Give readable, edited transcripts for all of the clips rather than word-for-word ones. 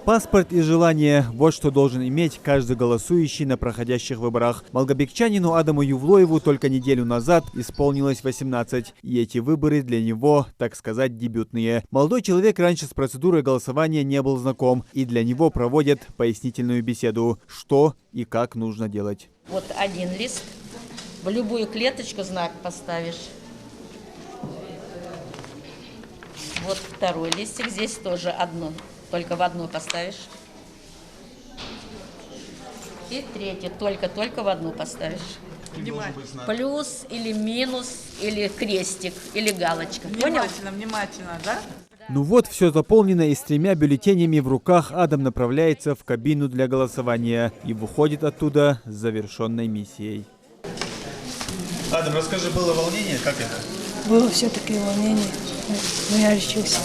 Паспорт и желание – вот что должен иметь каждый голосующий на проходящих выборах. Малгобекчанину Адаму Ювлоеву только неделю назад исполнилось 18, и эти выборы для него, так сказать, дебютные. Молодой человек раньше с процедурой голосования не был знаком, и для него проводят пояснительную беседу, что и как нужно делать. Вот один лист, в любую клеточку знак поставишь. Вот второй листик, здесь тоже одно. Только в одну поставишь. И третий, только в одну поставишь. Плюс или минус, или крестик, или галочка. Внимательно, внимательно, да? Ну вот, все заполнено, и с 3 бюллетенями в руках Адам направляется в кабину для голосования и выходит оттуда с завершенной миссией. Адам, расскажи, было волнение? Как это? Было все-таки волнение, но я решился.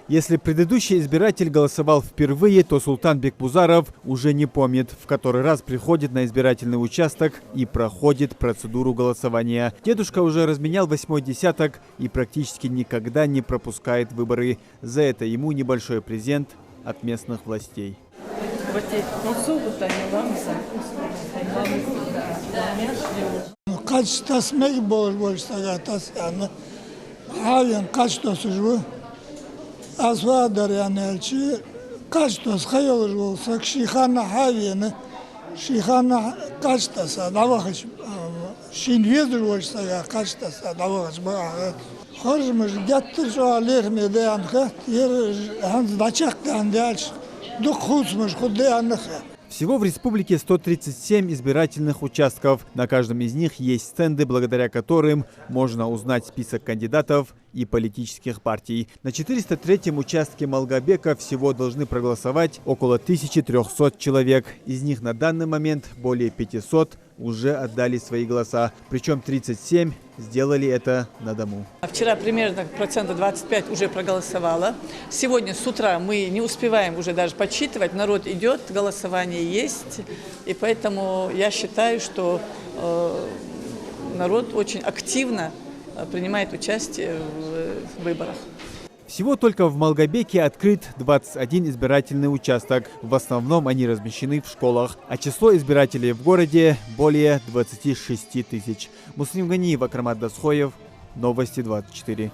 Если предыдущий избиратель голосовал впервые, то Султан Бекбузаров уже не помнит, в который раз приходит на избирательный участок и проходит процедуру голосования. Дедушка уже разменял 8-й десяток и практически никогда не пропускает выборы. За это ему небольшой презент от местных властей. Асвадар янелчи качтос хайолж болса шихана хавена шихана качтаса давахш шинвезр болса качтаса давахш ба хоржмж гаттж алерме анха ер ханз дачак дандалш духусмж худеанха. Всего в республике 137 избирательных участков. На каждом из них есть стенды, благодаря которым можно узнать список кандидатов и политических партий. На 403-м участке Малгобека всего должны проголосовать около 1300 человек. Из них на данный момент более 500 уже отдали свои голоса. Причем 37 сделали это на дому. Вчера примерно 25% уже проголосовало. Сегодня с утра мы не успеваем уже даже подсчитывать. Народ идет, голосование есть. И поэтому я считаю, что народ очень активно принимает участие в выборах. Всего только в Малгобеке открыт 21 избирательный участок. В основном они размещены в школах. А число избирателей в городе более 26 тысяч. Муслим Ганиев, Акрамат Дасхоев. Новости 24.